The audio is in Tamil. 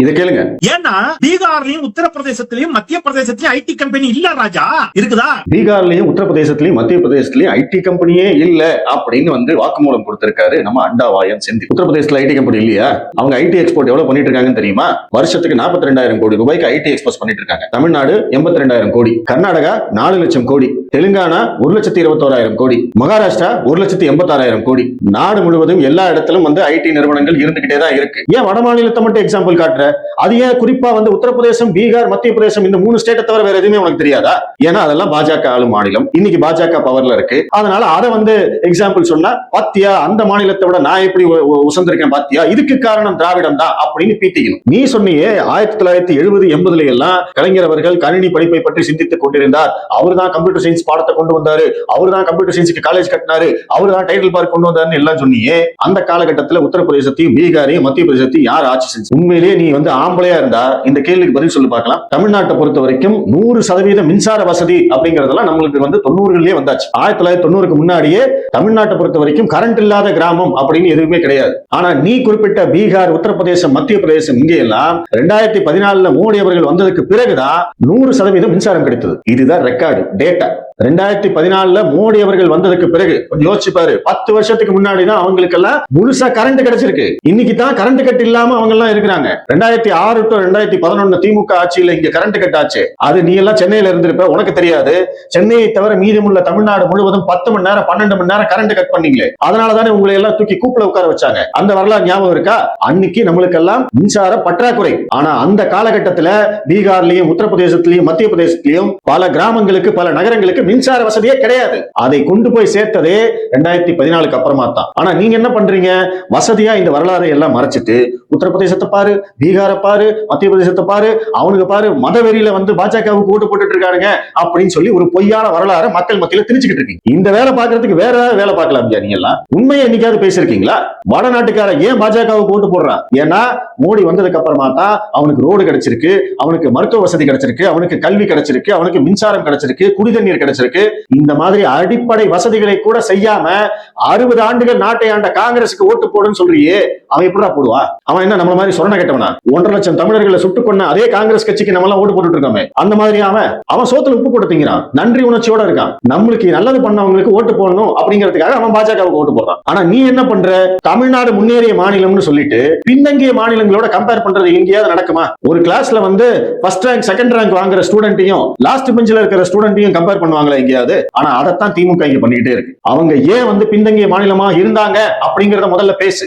இதை கேளுங்க. ஏன்னா பீகார்லயும் உத்தரப்பிரதேசத்திலயும் மத்திய பிரதேசத்திலயும் ஐடி கம்பெனி இல்ல ராஜா, இருக்குதா? பீகார்லயும் உத்தரப்பிரதேசத்திலயும் மத்திய பிரதேசத்திலயும் ஐடி கம்பெனியே இல்ல அப்படின்னு வந்து வாக்குமூலம் கொடுத்திருக்காரு நம்ம அண்டாவாயன் செந்தில். உத்தரப்பிரதேசத்துல ஐடி கம்பெனி இல்லையா? அவங்க ஐடி எக்ஸ்போர்ட் எவ்வளவு பண்ணிட்டு இருக்காங்கன்னு தெரியுமா? வருஷத்துக்கு 42,000 கோடி ரூபாய்க்கு ஐடி எக்ஸ்போர்ட் பண்ணிட்டு இருக்காங்க. தமிழ்நாடு 82,000 கோடி, கர்நாடகா 4 லட்சம் கோடி, தெலுங்கானா 1,21,000 கோடி, மகாராஷ்டிரா 1,86,000 கோடி. நாடு முழுவதும் எல்லா இடத்திலும் வந்து ஐடி நிறுவனங்கள் இருந்துகிட்டே தான் இருக்கு. ஏன் வட மாநிலத்தை மட்டும் எக்ஸாம்பிள் காட்டுற? அது ஏன் குறிப்பா வந்து உத்தரப்பிரதேசம், பீகார், மத்திய பிரதேசம் இந்த 3 ஸ்டேட்டை தவிர வேற எதுவுமே உனக்கு தெரியாதா? ஏன்னா அதெல்லாம் பாஜக ஆளும் மாநிலம். இன்னைக்கு பாஜக பவர்ல இருக்கு. அதனால அதை வந்து எக்ஸாம்பிள் சொன்னா, பாத்தியா அந்த மாநிலத்தை விட நான் எப்படி உசந்திருக்கேன் பாத்தியா, இதுக்கு காரணம் திராவிடம் தான் அப்படின்னு பீத்திக்கணும். நீ சொன்னியே 1970-80 எல்லாம் கலைஞர் அவர்கள் கணினி படிப்பை பற்றி சிந்தித்துக் கொண்டிருந்தார். அவர் தான் கம்ப்யூட்டர் சயின்ஸ் பாடத்தை கொண்டு வந்தாரு, அவர் தான் கம்ப்யூட்டர் சயின்ஸுக்கு காலேஜ் கட்டினாரு, அவர் தான் டைட்டில் பார்க் கொண்டு வந்தாருன்னு எல்லாம் சொன்னியே. அந்த காலகட்டத்தில் உத்தரப்பிரதேசத்தையும் பீகாரையும் மத்திய பிரதேசத்தையும் யார் ஆட்சி செஞ்சு? உண்மையிலேயே நீ வந்து ஆம்பளையா இருந்தா இந்த கேள்விக்கு பதில் சொல்லி பார்க்கலாம். தமிழ்நாட்டை பொறுத்த வரைக்கும் 100% மின்சார வசதி அப்படிங்கறதெல்லாம் நம்மளுக்கு வந்து 90களிலே வந்தாச்சு. 1990க்கு முன்னாடியே தமிழ்நாட்டை பொறுத்த வரைக்கும் கரண்ட் இல்லாத கிராமம் அப்படின்னு எதுவுமே கிடையாது. ஆனா நீ குறிப்பிட்ட பீகார், உத்தரப்பிரதேசம், மத்திய பிரதேசம் இங்கே எல்லாம் 2014 மோடி அவர்கள் வந்ததுக்கு பிறகுதான் 100% மின்சாரம் கிடைத்தது. இதுதான் ரெக்கார்டு டேட்டா. 2014 மோடி அவர்கள் வந்ததுக்கு பிறகு கொஞ்சம் யோசிச்சு பாரு. 10 வருஷத்துக்கு முன்னாடி தான் அவங்களுக்கு எல்லாம் முழுசா கரண்ட் கிடைச்சிருக்கு. இன்னைக்கு தான் கரண்ட் கட் இல்லாம அவங்க எல்லாம் இருக்கிறாங்க. 2006 to 2011 திமுக ஆட்சியில இங்க கரண்ட் கட் ஆச்சு. அது நீ எல்லாம் சென்னையில இருந்திருப்ப, உனக்கு தெரியாது. சென்னையை தவிர மீதமுள்ள தமிழ்நாடு முழுவதும் 10 மணி நேரம் 12 மணி நேரம் கரண்ட் கட் பண்ணீங்களே. அதனால தானே உங்களை எல்லாம் தூக்கி கூப்பிட உட்கார வச்சாங்க. அந்த வரலாறு ஞாபகம் இருக்கா? அன்னைக்கு நம்மளுக்கு எல்லாம் மின்சார பற்றாக்குறை. ஆனா அந்த காலகட்டத்துல பீகார்லயும் உத்தரப்பிரதேசத்திலயும் மத்திய பிரதேசத்திலயும் பல கிராமங்களுக்கு, பல நகரங்களுக்கு மின்சார வசதியே கிடையாது. அதை கொண்டு போய் சேர்த்ததே 2014க்கு அப்புறமா தான். ஆனா நீங்க என்ன பண்றீங்க? வசதியா இந்த வரலாறை எல்லாம் மறைச்சிட்டு உத்தரப்பிரதேசத்தை பாரு, பீகாரை பாரு, மத்திய பிரதேசத்தை பாரு, அவனுக்கு பாரு மத வெறியில வந்து பாஜகவுக்கு ஓட்டு போட்டுட்டு இருக்காங்க அப்படின்னு சொல்லி ஒரு பொய்யான வரலாறை மக்கள் மத்தியில திணிச்சுக்கிட்டு இருக்கீங்க. இந்த வேலை பார்க்கறதுக்கு வேற வேலை பார்க்கலாம். நீங்க எல்லாம் உண்மையை என்னைக்காவது பேசிருக்கீங்களா? வடநாட்டுக்கார ஏன் பாஜகவுக்கு ஓட்டு போடுறான்? ஏன்னா மோடி வந்ததுக்கு அப்புறமா தான் அவனுக்கு ரோடு கிடைச்சிருக்கு, அவனுக்கு மருத்துவ வசதி கிடைச்சிருக்கு, அவனுக்கு கல்வி கிடைச்சிருக்கு, அவனுக்கு மின்சாரம் கிடைச்சிருக்கு, குடிதண்ணீர் கிடைச்சிருக்கு. இந்த மாதிரி அடிப்படை வசதிகளை கூட செய்யாம 60 ஆண்டுகள் நாட்டை ஆண்ட காங்கிரசுக்கு ஓட்டு போடுன்னு சொல்றியே, அவன் எப்படா போடுவா? அவன் என்ன நம்மள மாதிரி சொரண கட்டவனா? 1.5 லட்சம் தமிழர்களை சுட்டுக் கொண்ட அதே காங்கிரஸ் கட்சிக்கு நம்ம எல்லாம் ஓட்டு போட்டுட்டு இருக்கோமே. அந்த மாதிரி அவன் சோத்துல உப்பு போட்டு திங்கிறான், நன்றி உணர்ச்சியோட இருக்கான். நம்மளுக்கு நல்லது பண்ணவங்களுக்கு ஓட்டு போடணும் அப்படிங்கிறதுக்காக அவன் பாஜகவுக்கு ஓட்டு போடுறான். ஆனா நீ என்ன பண்ற? தமிழ்நாடு முன்னேறிய மாநிலம்னு சொல்லிட்டு பின்னங்கிய மாநிலங்களோட கம்பேர் பண்றது எங்கேயாவது நடக்குமா? ஒரு கிளாஸ்ல வந்து ஃபர்ஸ்ட் ரேங்க், செகண்ட் ரேங்க் வாங்குற ஸ்டூடெண்ட்டையும் லாஸ்ட் பெஞ்சில இருக்கிற ஸ்டூடெண்ட்டையும் கம்பேர் பண்ணுவாங்களா எங்கேயாவது? ஆனா அதைத்தான் திமுக இங்க பண்ணிக்கிட்டே இருக்கு. அவங்க ஏன் வந்து பின்தங்கிய மாநிலமா இருந்தாங்க அப்படிங்கறத முதல்ல பேசு.